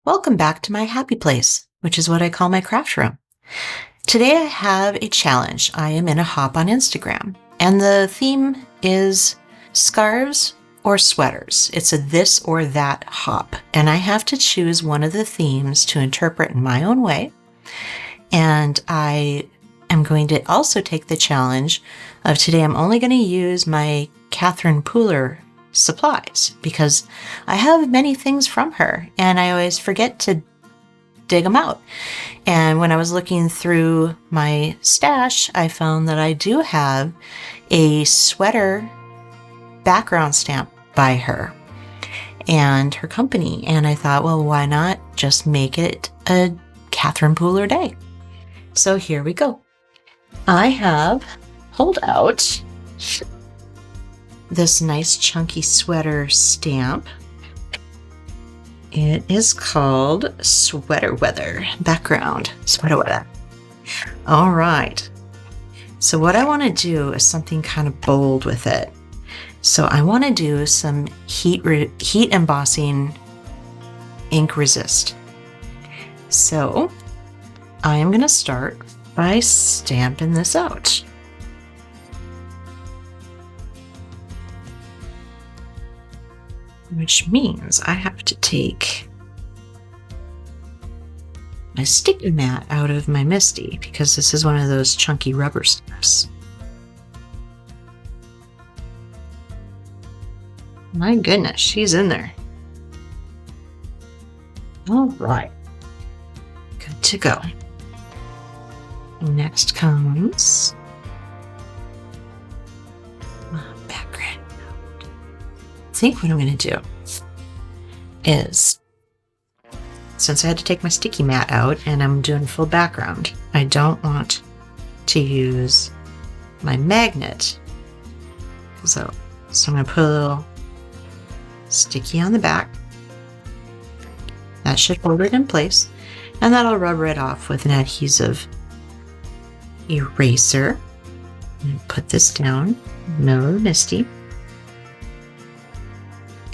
Welcome back to my happy place, which is what I call my craft room. Today I have a challenge. I am in a hop on Instagram, and the theme is scarves or sweaters. It's a this or that hop, and I have to choose one of the themes to interpret in my own way. And I am going to also take the challenge of today I'm only going to use my Catherine Pooler supplies because I have many things from her and I always forget to dig them out. And when I was looking through my stash, I found that I do have a sweater background stamp by her and her company. And I thought, well, why not just make it a Catherine Pooler day? So here we go. I have pulled out this nice chunky sweater stamp. It is called Sweater Weather Background. Sweater Weather. All right. So what I want to do is something kind of bold with it. So I want to do some heat embossing ink resist. So I am going to start by stamping this out. Which means I have to take my sticky mat out of my MISTI because this is one of those chunky rubber stamps. My goodness, she's in there. All right, good to go. Next comes background. I think what I'm going to do is, since I had to take my sticky mat out and I'm doing full background, I don't want to use my magnet. So I'm going to put a little sticky on the back. That should hold it in place, and then I'll rub it off with an adhesive eraser. And put this down, no MISTI.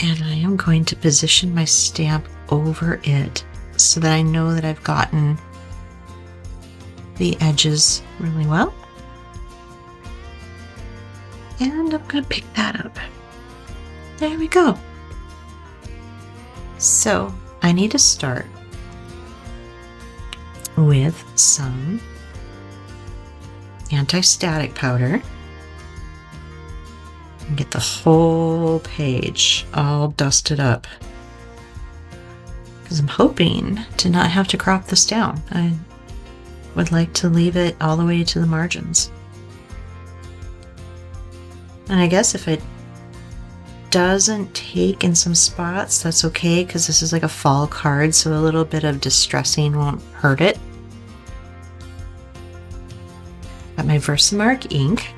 And I am going to position my stamp over it so that I know that I've gotten the edges really well. And I'm going to pick that up. There we go. So I need to start with some anti-static powder. And get the whole page all dusted up. Because I'm hoping to not have to crop this down. I would like to leave it all the way to the margins. And I guess if it doesn't take in some spots, that's okay, because this is like a fall card, so a little bit of distressing won't hurt it. Got my VersaMark ink.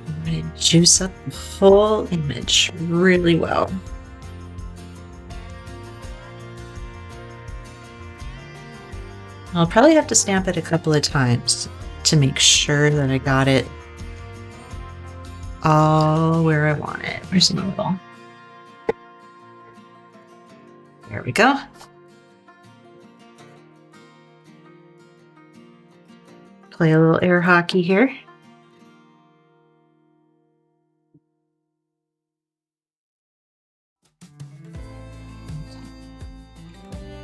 I'm going to juice up the whole image really well. I'll probably have to stamp it a couple of times to make sure that I got it all where I want it. Where's the ball? There we go. Play a little air hockey here.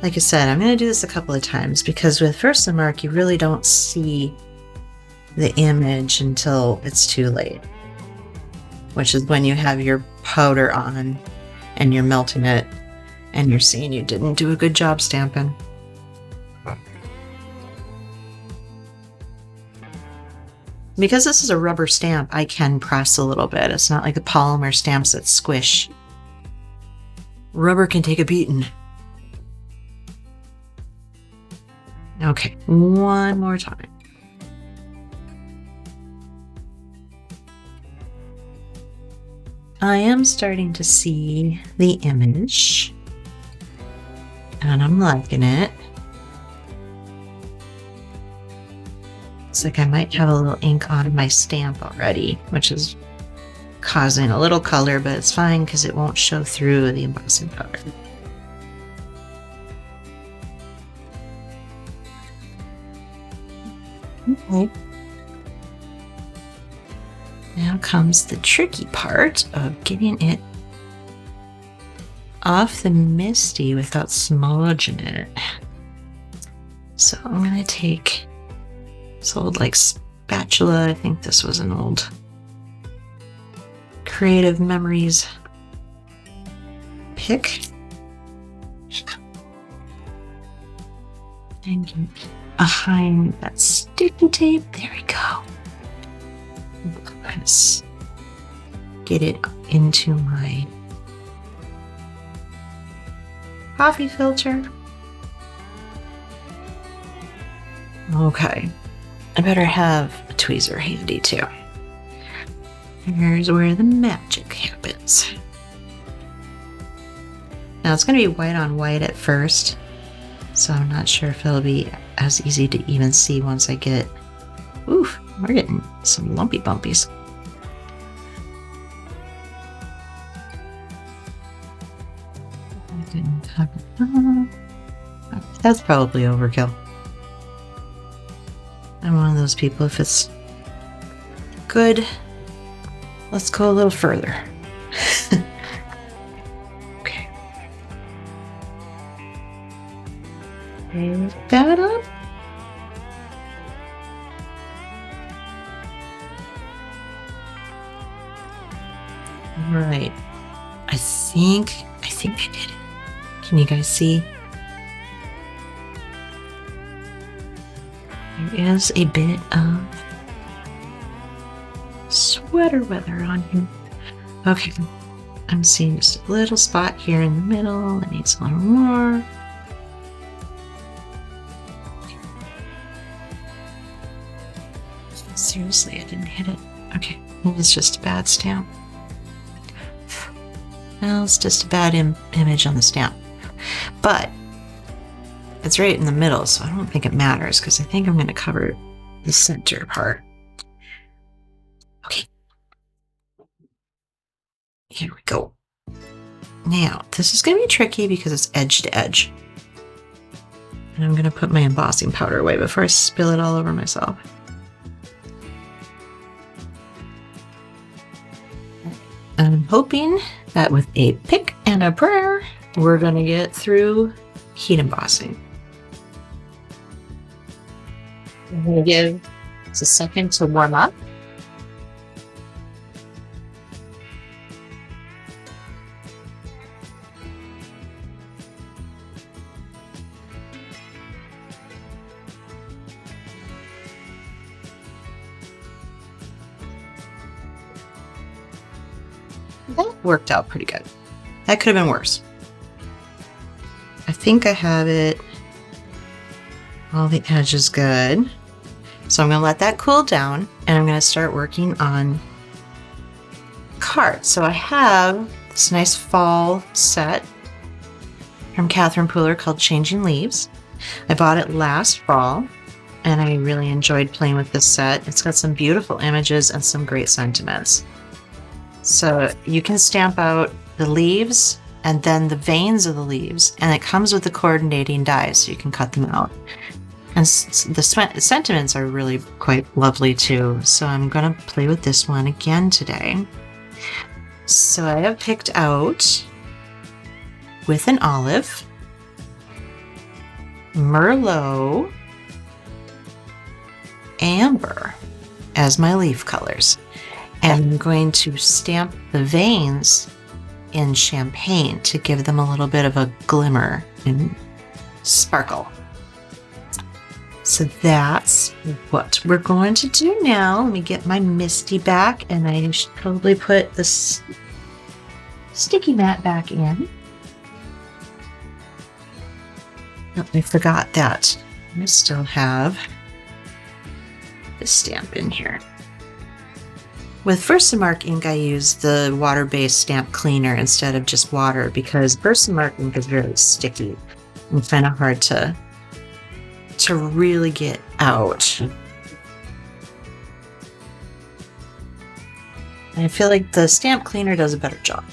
Like I said, I'm going to do this a couple of times because with VersaMark, you really don't see the image until it's too late, which is when you have your powder on and you're melting it and you're seeing you didn't do a good job stamping. Because this is a rubber stamp, I can press a little bit. It's not like the polymer stamps that squish. Rubber can take a beating. Okay, one more time. I am starting to see the image, and I'm liking it. Looks like I might have a little ink on my stamp already, which is causing a little color, but it's fine because it won't show through the embossing powder. Okay. Now comes the tricky part of getting it off the misty without smudging it. So I'm going to take this old like spatula. I think this was an old Creative Memories pick. And get behind that sticky tape. There we go. Let's get it into my coffee filter. Okay. I better have a tweezer handy too. Here's where the magic happens. Now it's going to be white on white at first, so I'm not sure if it'll be as easy to even see once I get... Oof, we're getting some lumpy bumpies. I didn't have it. That's probably overkill. I'm one of those people, if it's good, let's go a little further. Okay. Pick that up. Right. I think I did it. Can you guys see? There is a bit of sweater weather on here. Okay, I'm seeing just a little spot here in the middle. It needs a little more. Seriously, I didn't hit it. Okay, it's just a bad stamp. Well, it's just a bad image on the stamp. But it's right in the middle, so I don't think it matters because I think I'm going to cover the center part. Okay. Here we go. Now, this is going to be tricky because it's edge to edge. And I'm going to put my embossing powder away before I spill it all over myself. I'm hoping that with a pick and a prayer, we're going to get through heat embossing. I'm going to give it a second to warm up. That worked out pretty good. That could have been worse. I think I have it. All the edges good. So I'm going to let that cool down and I'm going to start working on cards. So I have this nice fall set from Catherine Pooler called Changing Leaves. I bought it last fall and I really enjoyed playing with this set. It's got some beautiful images and some great sentiments. So you can stamp out the leaves and then the veins of the leaves, and it comes with the coordinating dies so you can cut them out. And the sentiments are really quite lovely too. So I'm going to play with this one again today. So I have picked out, with an olive, Merlot, Amber as my leaf colors. And I'm going to stamp the veins in champagne to give them a little bit of a glimmer and sparkle. So that's what we're going to do now. Let me get my Misty back, and I should probably put this sticky mat back in. Oh, I forgot that. I still have the stamp in here. With VersaMark ink, I use the water-based stamp cleaner instead of just water because VersaMark ink is very sticky and kind of hard to really get out. I feel like the stamp cleaner does a better job.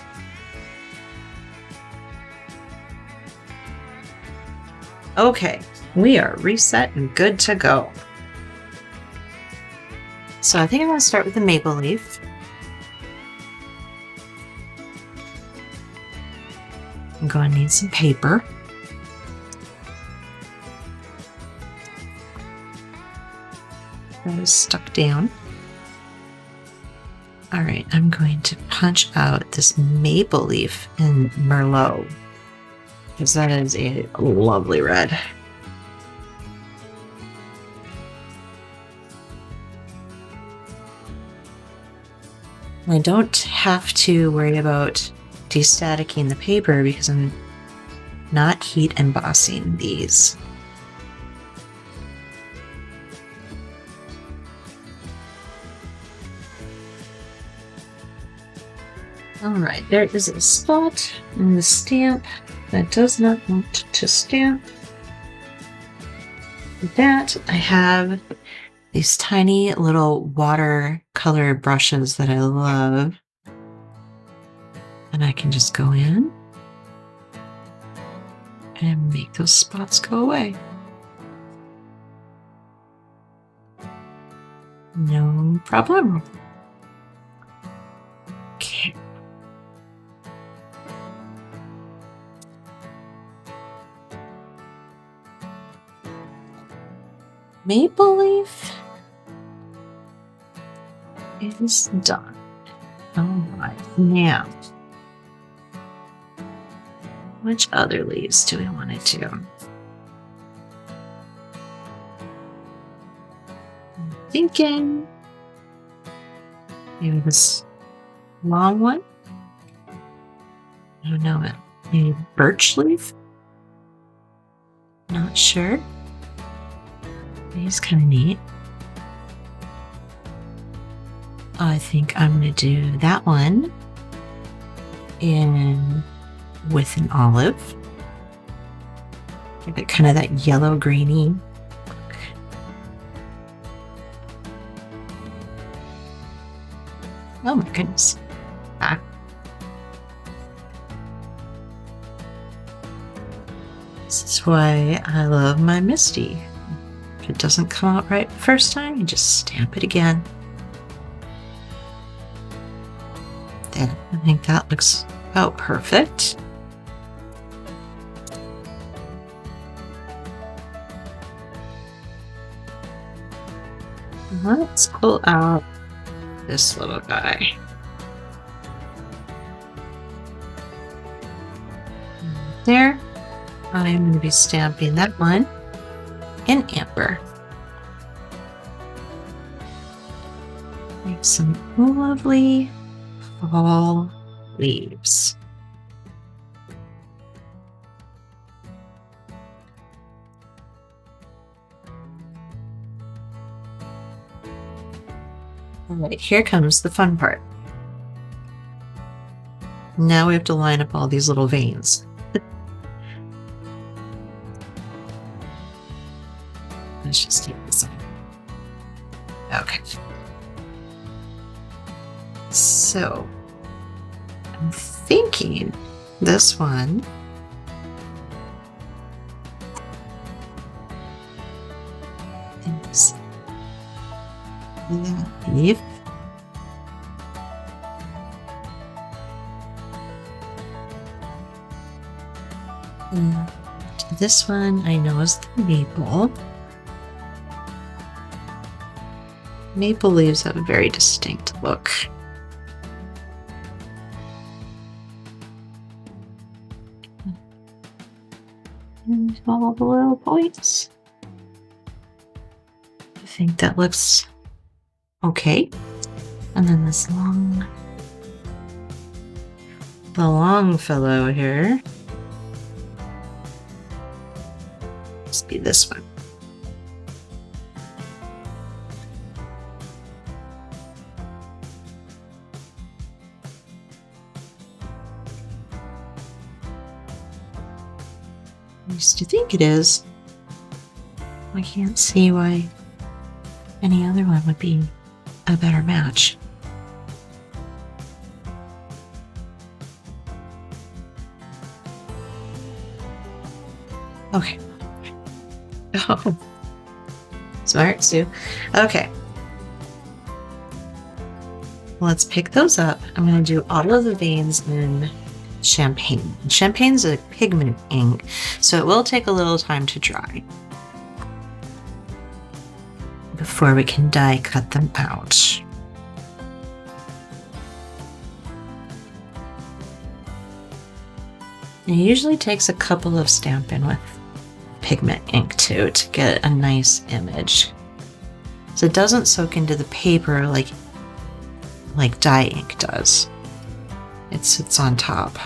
Okay, we are reset and good to go. So I think I'm going to start with the maple leaf. I'm going to need some paper. That is stuck down. All right, I'm going to punch out this maple leaf in Merlot, because that is a lovely red. I don't have to worry about destaticking the paper because I'm not heat embossing these. All right, there is a spot in the stamp that does not want to stamp. With that, I have these tiny little watercolor brushes that I love. And I can just go in and make those spots go away. No problem. Okay. Maple leaf is done. All right, now, which other leaves do we want to do? I'm thinking maybe this long one. I don't know it. Maybe birch leaf? Not sure. He's kind of neat. I think I'm going to do that one in with an olive. Give it kind of that yellow greeny look. Oh my goodness. Ah. This is why I love my Misty. If it doesn't come out right the first time, you just stamp it again. There, I think that looks about perfect. Let's pull out this little guy. There, I'm going to be stamping that one in amber. Make some lovely fall leaves. All right, here comes the fun part. Now we have to line up all these little veins. Let's just take this off. Okay. So, I'm thinking this one is that leaf. And this one I know is the maple. Maple leaves have a very distinct look. And all the little points. I think that looks okay. And then this the long fellow here. Must be this one. I used to think it is. I can't see why any other one would be a better match. Okay. Oh, smart, Sue. Okay. Let's pick those up. I'm going to do all of the veins in champagne. Champagne's a pigment ink, so it will take a little time to dry before we can die cut them out. It usually takes a couple of Stampin' with pigment ink too to get a nice image. So it doesn't soak into the paper like dye ink does. It sits on top.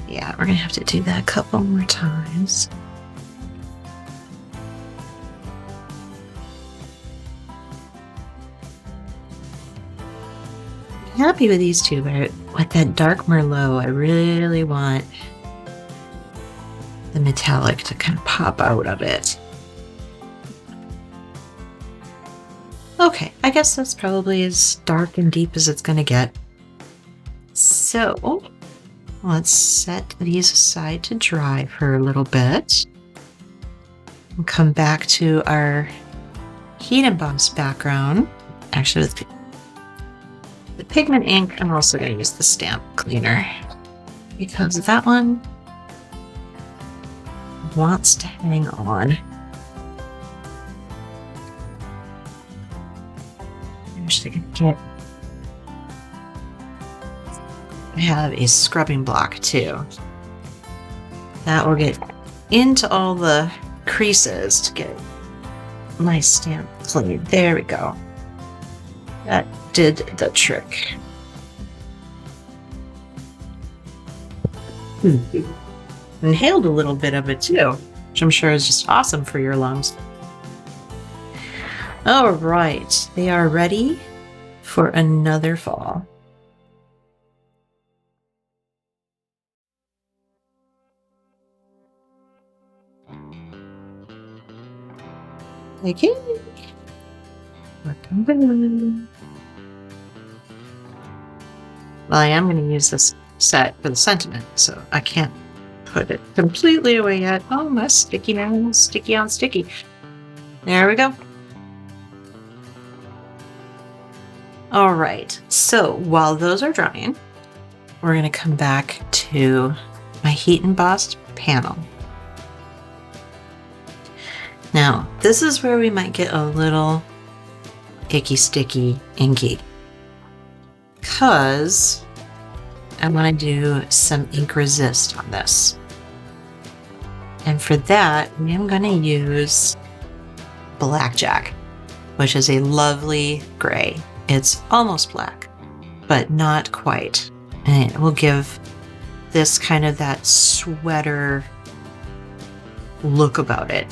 Yeah, we're gonna have to do that a couple more times. I'm happy with these two, but with that dark Merlot, I really want the metallic to kind of pop out of it. Okay, I guess that's probably as dark and deep as it's gonna get. So let's set these aside to dry for a little bit. And come back to our heat emboss background. Actually, with the pigment ink, I'm also going to use the stamp cleaner because that one wants to hang on. I wish I could get. I have a scrubbing block too. That will get into all the creases to get my stamp clean. There we go. That did the trick. Inhaled a little bit of it too, which I'm sure is just awesome for your lungs. All right, they are ready for another fall. Okay. Well, I am going to use this set for the sentiment, so I can't put it completely away yet. Oh, my sticky now, sticky on sticky. There we go. All right, so while those are drying, we're going to come back to my heat embossed panel. Now, this is where we might get a little icky, sticky, inky, because I want to do some ink resist on this. And for that, I'm going to use Blackjack, which is a lovely gray. It's almost black, but not quite. And it will give this kind of that sweater look about it.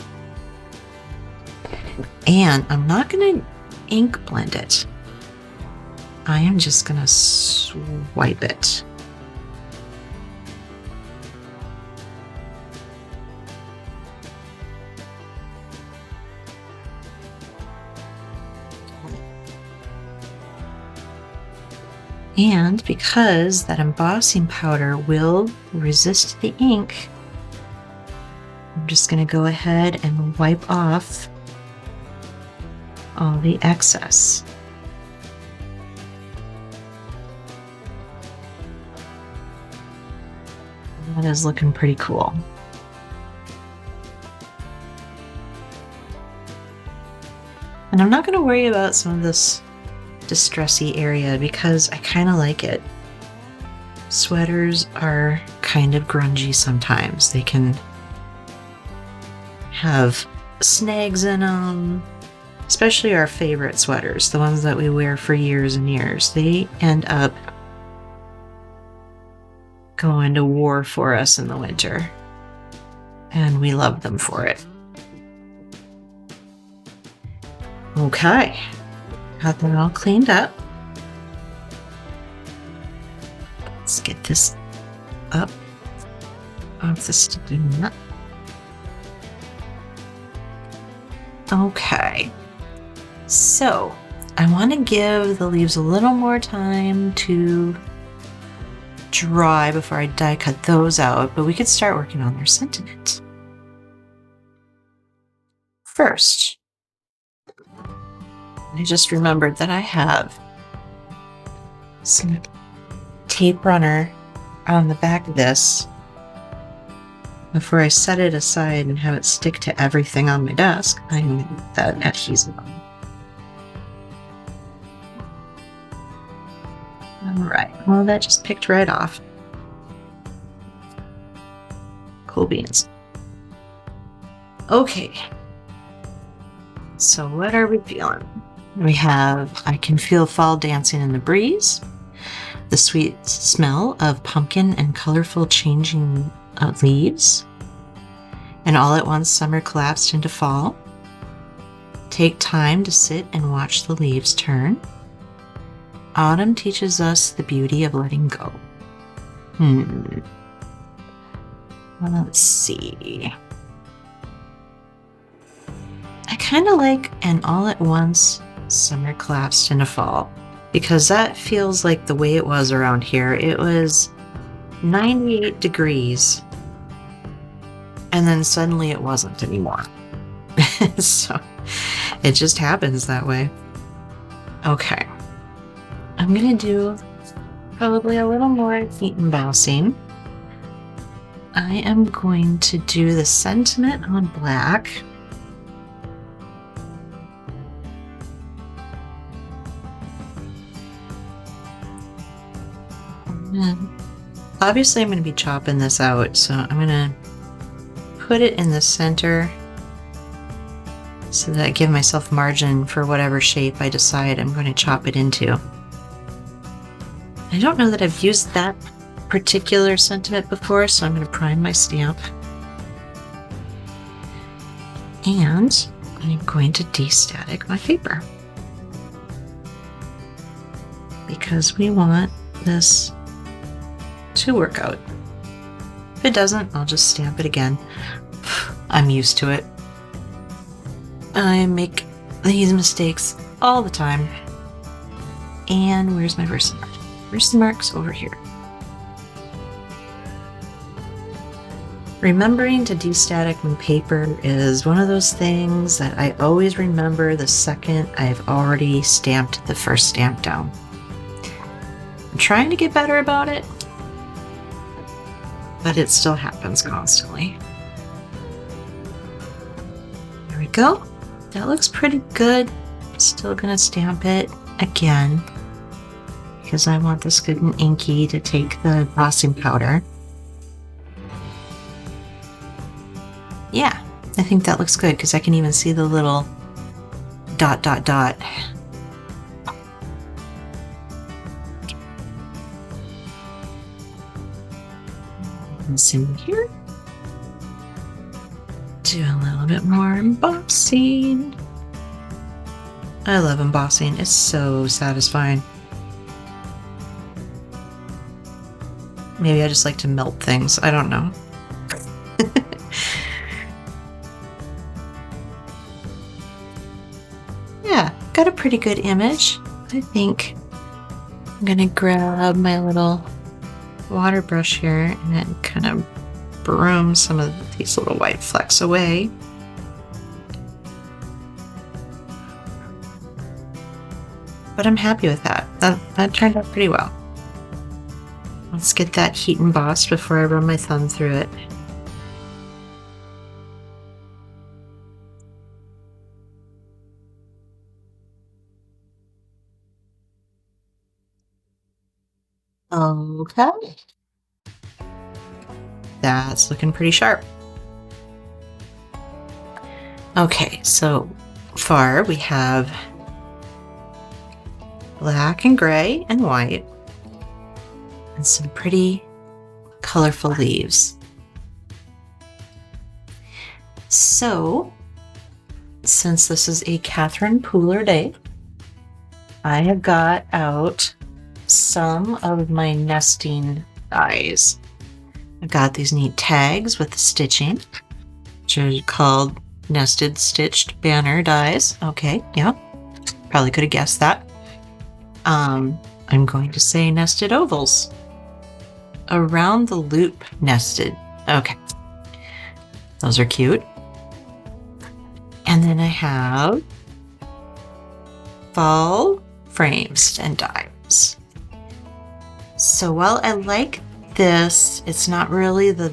And I'm not going to ink blend it. I am just going to swipe it. And because that embossing powder will resist the ink, I'm just going to go ahead and wipe off all the excess. That is looking pretty cool. And I'm not going to worry about some of this distressy area because I kind of like it. Sweaters are kind of grungy sometimes. They can have snags in them. Especially our favorite sweaters, the ones that we wear for years and years, they end up going to war for us in the winter. And we love them for it. Okay, got that all cleaned up. Let's get this up off the sticky nut. Okay. So, I want to give the leaves a little more time to dry before I die cut those out, but we could start working on their sentiment. First, I just remembered that I have some tape runner on the back of this before I set it aside and have it stick to everything on my desk. I'm going to put that adhesive on. Alright, well that just picked right off. Cool beans. Okay, so what are we feeling? We have I Can Feel Fall Dancing in the Breeze, the sweet smell of pumpkin and colorful changing leaves, and all at once summer collapsed into fall. Take time to sit and watch the leaves turn. Autumn teaches us the beauty of letting go. Let's see. I kind of like and all at once summer collapsed into fall, because that feels like the way it was around here. It was 98 degrees and then suddenly it wasn't anymore. So it just happens that way. Okay. I'm going to do probably a little more heat embossing. I am going to do the sentiment on black. And obviously I'm going to be chopping this out, so I'm going to put it in the center so that I give myself margin for whatever shape I decide I'm going to chop it into. I don't know that I've used that particular sentiment before, so I'm going to prime my stamp. And I'm going to de-static my paper, because we want this to work out. If it doesn't, I'll just stamp it again. I'm used to it. I make these mistakes all the time. And where's my VersaMark? VersaMark's over here. Remembering to de-static my paper is one of those things that I always remember the second I've already stamped the first stamp down. I'm trying to get better about it, but it still happens constantly. There we go. That looks pretty good. Still gonna stamp it again, because I want this good and inky to take the embossing powder. Yeah, I think that looks good, because I can even see the little dot dot dot. And same here. Do a little bit more embossing. I love embossing, it's so satisfying. Maybe I just like to melt things, I don't know. Yeah, got a pretty good image. I think I'm gonna grab my little water brush here and then kind of broom some of these little white flecks away. But I'm happy with that. That turned out pretty well. Let's get that heat embossed before I run my thumb through it. Okay. That's looking pretty sharp. Okay, so far we have black and gray and white and some pretty colorful leaves. So, since this is a Catherine Pooler day, I have got out some of my nesting dies. I've got these neat tags with the stitching, which are called nested stitched banner dies. Okay, yeah, probably could have guessed that. I'm going to say nested ovals. around the loop nested. Okay. Those are cute. And then I have fall frames and dies. So while I like this, it's not really the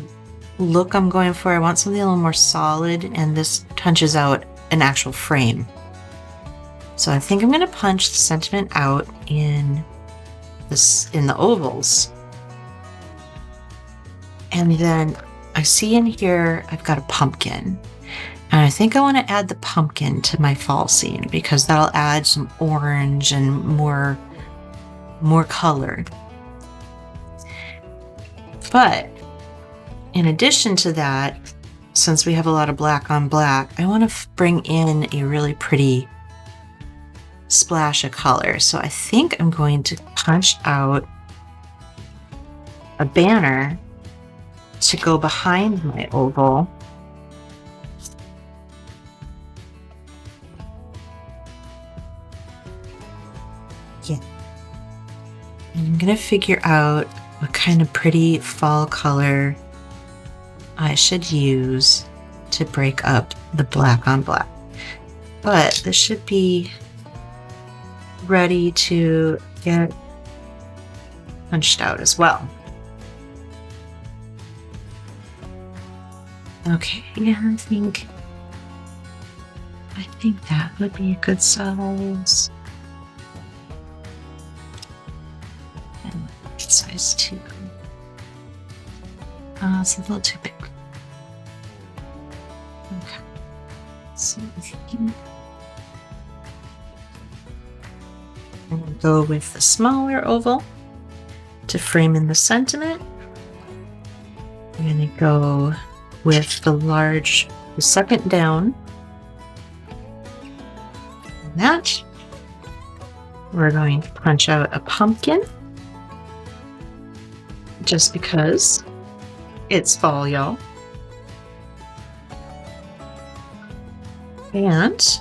look I'm going for. I want something a little more solid, and this punches out an actual frame. So I think I'm going to punch the sentiment out in the ovals. And then I see in here I've got a pumpkin. And I think I want to add the pumpkin to my fall scene because that'll add some orange and more color. But in addition to that, since we have a lot of black on black, I want to bring in a really pretty splash of color. So I think I'm going to punch out a banner to go behind my oval. Yeah. And I'm going to figure out what kind of pretty fall color I should use to break up the black on black. But this should be ready to get punched out as well. Okay, yeah, I think that would be a good size. And size 2. It's a little too big. Okay. So I think I'm going to go with the smaller oval to frame in the sentiment. I'm going to go with the second down. And that. We're going to punch out a pumpkin. Just because it's fall, y'all. And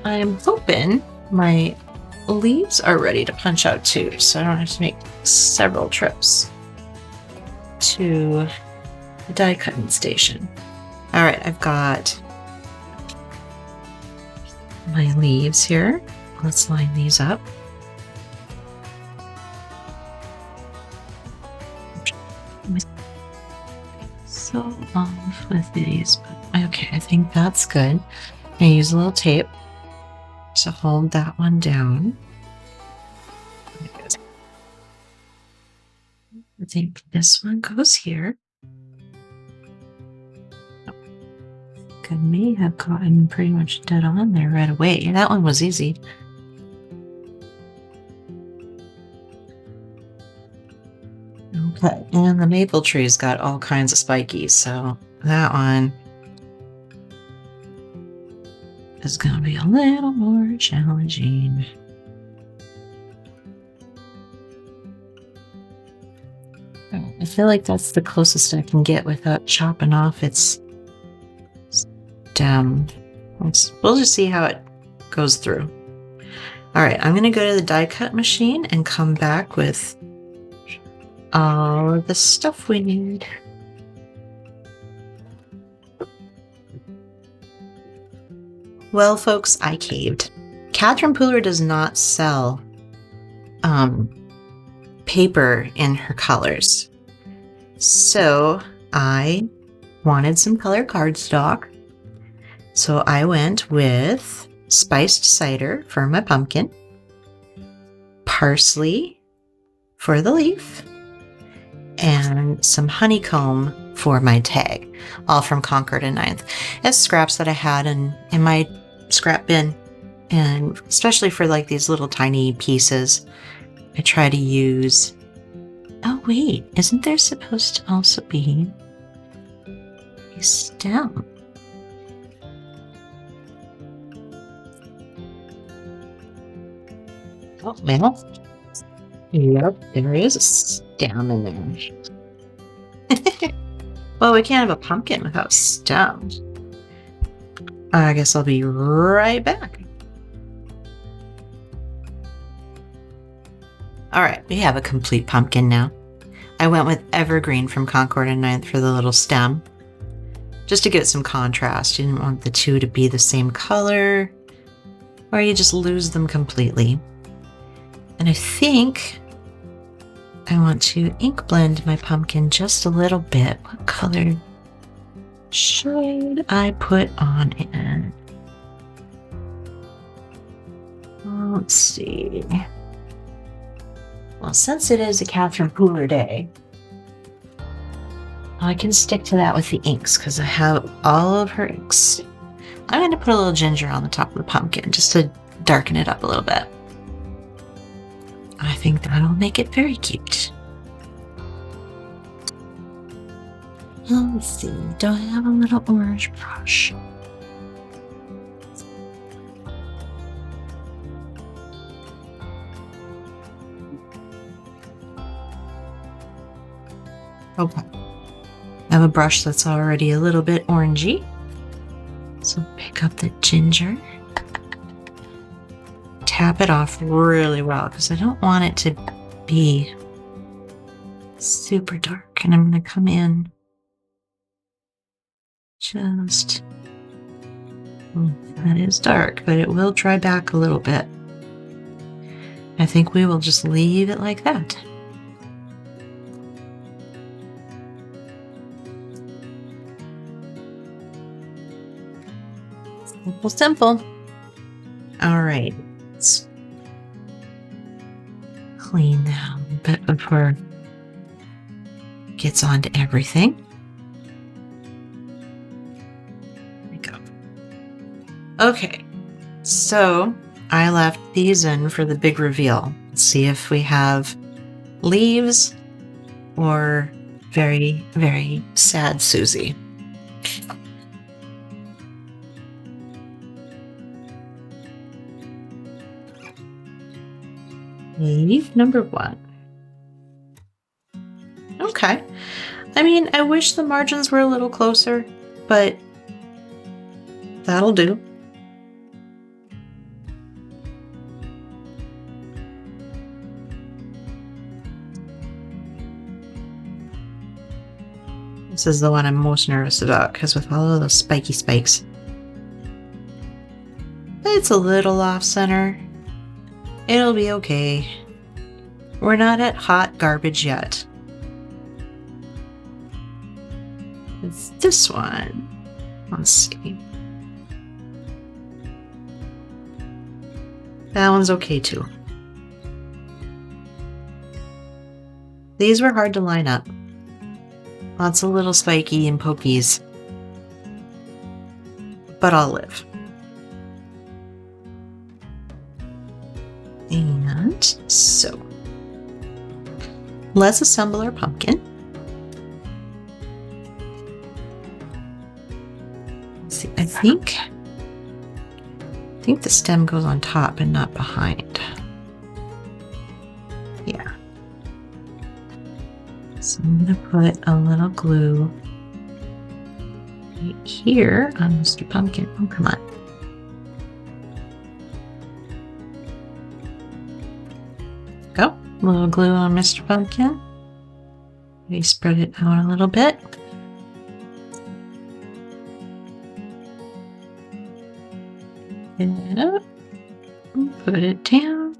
I'm hoping my leaves are ready to punch out too, so I don't have to make several trips to the die cutting station. All right, I've got my leaves here. Let's line these up. So off with these, but okay, I think that's good. I use a little tape to hold that one down. I think this one goes here. I may have gotten pretty much dead on there right away. That one was easy. Okay, and the maple tree's got all kinds of spikies, so that one is going to be a little more challenging. I feel like that's the closest I can get without chopping off its stem. We'll just see how it goes through. All right, I'm going to go to the die cut machine and come back with all the stuff we need. Well, folks, I caved. Catherine Pooler does not sell paper in her colors. So I wanted some color cardstock. So I went with spiced cider for my pumpkin, parsley for the leaf, and some honeycomb for my tag, all from Concord and 9th. It's scraps that I had in my scrap bin, and especially for like these little tiny pieces, I try to use... Oh wait, isn't there supposed to also be a stem? Oh, well, yep, there is a stem in there. Well, we can't have a pumpkin without stems. I guess I'll be right back. All right, we have a complete pumpkin now. I went with Evergreen from Concord and Ninth for the little stem, just to get some contrast. You didn't want the two to be the same color, or you just lose them completely. And I think I want to ink blend my pumpkin just a little bit. What color should I put on it? Let's see. Well, since it is a Catherine Pooler day, I can stick to that with the inks because I have all of her inks. I'm going to put a little ginger on the top of the pumpkin just to darken it up a little bit. I think that'll make it very cute. Let's see, do I have a little orange brush? Okay. I have a brush that's already a little bit orangey. So pick up the ginger. Tap it off really well because I don't want it to be super dark. And I'm going to come in just... that is dark, but it will dry back a little bit. I think we will just leave it like that. Simple, simple. All right, let's clean that a little bit before it gets onto everything. There we go. Okay, so I left these in for the big reveal. Let's see if we have leaves or very, very sad Susie. Leaf number 1. Okay. I mean, I wish the margins were a little closer, but that'll do. This is the one I'm most nervous about because with all of those spiky spikes, it's a little off center. It'll be okay. We're not at hot garbage yet. It's this one. Let's see. That one's okay too. These were hard to line up. Lots of little spiky and pokies. But I'll live. And so, let's assemble our pumpkin. Let's see, I think the stem goes on top and not behind. Yeah. So I'm going to put a little glue right here on Mr. Pumpkin. Oh, come on. Go. A little glue on Mr. Pumpkin. Maybe spread it out a little bit. Get it up. Put it down.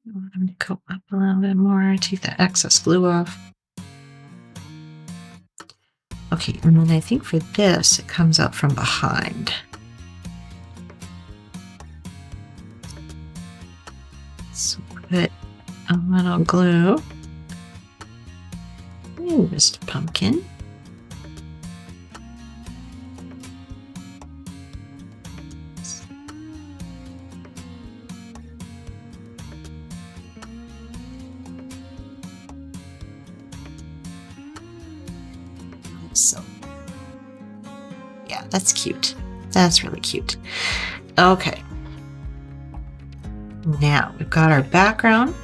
I want them to go up a little bit more. Take the excess glue off. Okay, and then I think for this, it comes up from behind. So put a little glue. Ooh, Mr. Pumpkin. So, yeah, that's cute. That's really cute. Okay. Now we've got our background.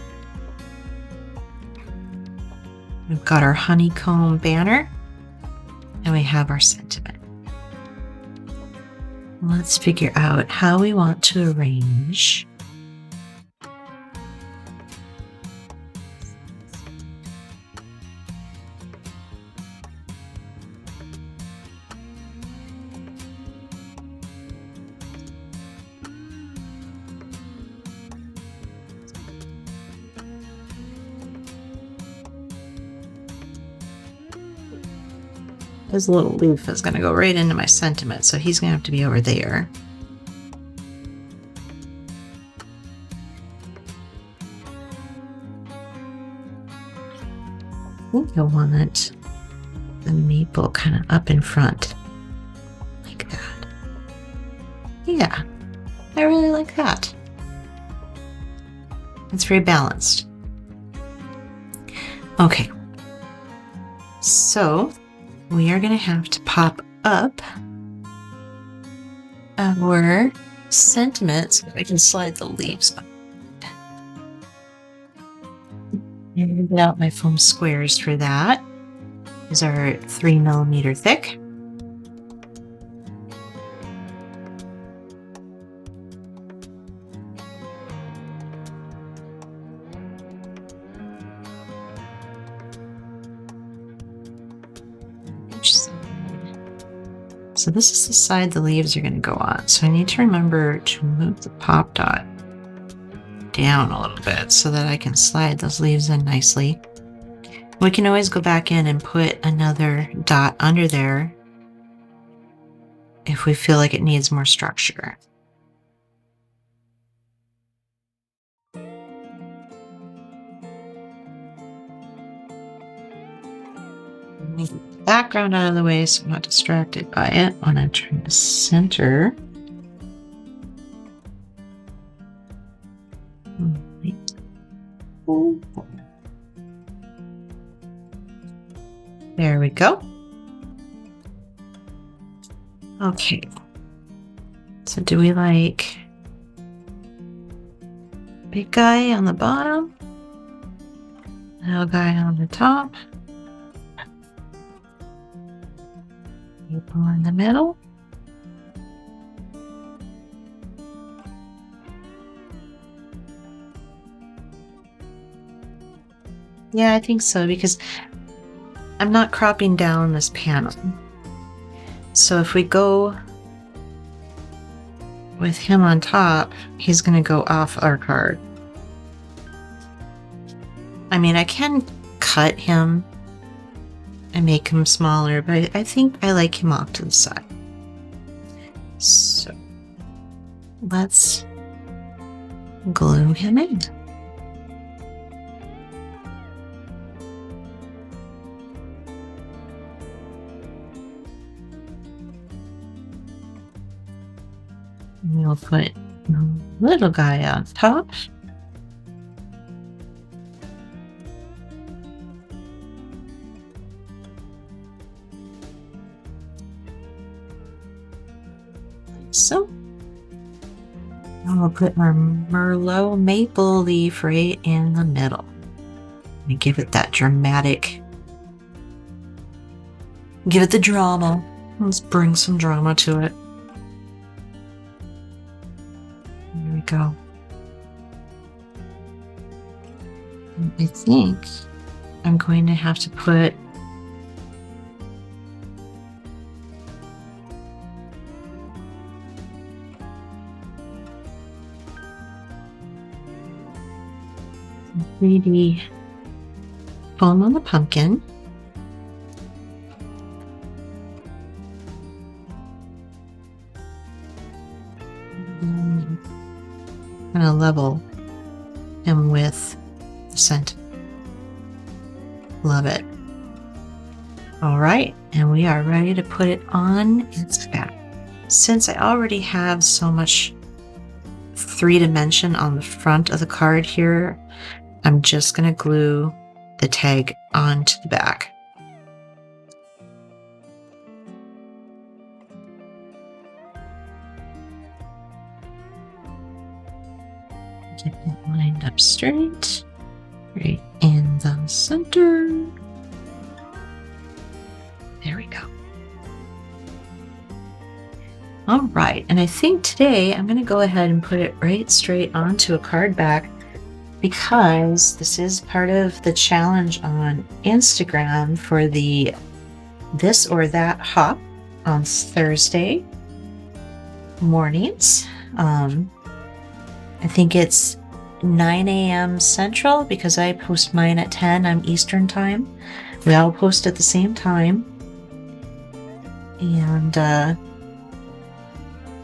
We've got our honeycomb banner. And we have our sentiment. Let's figure out how we want to arrange His little leaf is going to go right into my sentiment, so he's going to have to be over there. I think I want the maple kind of up in front, like that. Yeah, I really like that. It's very balanced. Okay, so we are going to have to pop up our sentiment so I can slide the leaves up. And get out my foam squares for that. These are 3mm thick. So this is the side the leaves are going to go on. So I need to remember to move the pop dot down a little bit so that I can slide those leaves in nicely. We can always go back in and put another dot under there if we feel like it needs more structure. Get the background out of the way so I'm not distracted by it when I'm trying to center. There we go. Okay. So do we like big guy on the bottom, little guy on the top, maple in the middle? Yeah, I think so, because I'm not cropping down this panel. So if we go with him on top, he's going to go off our card. I mean, I can cut him and make him smaller, but I think I like him off to the side. So let's glue him in. We'll put a little guy on top. Like so. And we'll put our Merlot maple leaf right in the middle. And give it that dramatic, give it the drama. Let's bring some drama to it. There we go. And I think I'm going to have to put some 3D foam on the pumpkin. Kind of level him with the scent. Love it. All right, and we are ready to put it on its back. Since I already have so much 3D on the front of the card here, I'm just going to glue the tag onto the back. Get that lined up straight, right in the center. There we go. All right, and I think today I'm going to go ahead and put it right straight onto a card back because this is part of the challenge on Instagram for the This or That hop on Thursday mornings. I think it's 9 a.m. Central because I post mine at 10. I'm Eastern time. We all post at the same time. And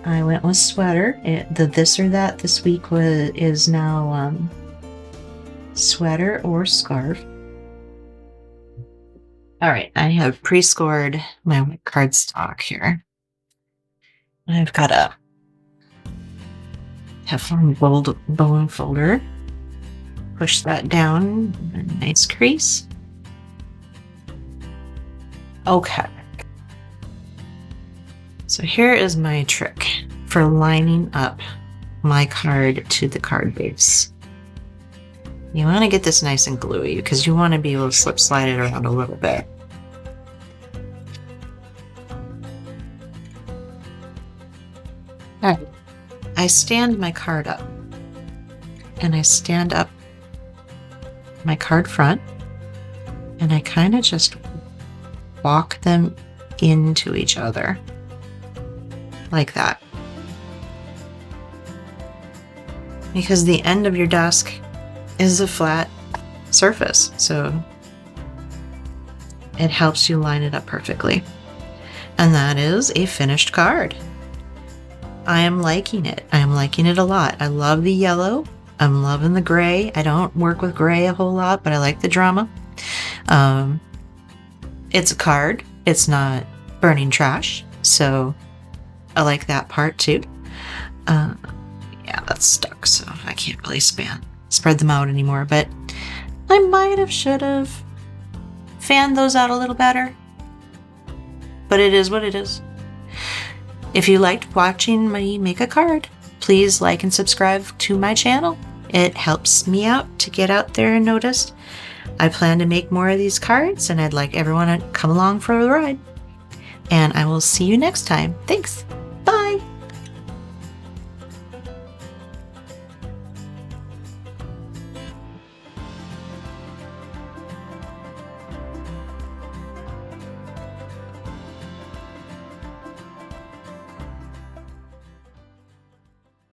I went with sweater. The this or that this week is now sweater or scarf. All right, I have pre-scored my cardstock here. I've got a Teflon bone folder. Push that down, a nice crease. Okay. So here is my trick for lining up my card to the card base. You want to get this nice and gluey because you want to be able to slip slide it around a little bit. All right. I stand my card up and I stand up my card front and I kind of just walk them into each other like that. Because the end of your desk is a flat surface, so it helps you line it up perfectly. And that is a finished card. I am liking it. I am liking it a lot. I love the yellow. I'm loving the gray. I don't work with gray a whole lot, but I like the drama. It's a card. It's not burning trash, so I like that part too. Yeah, that's stuck, so I can't really spread them out anymore, but I should have fanned those out a little better. But it is what it is. If you liked watching me make a card, please like and subscribe to my channel. It helps me out to get out there and noticed. I plan to make more of these cards, and I'd like everyone to come along for the ride. And I will see you next time. Thanks.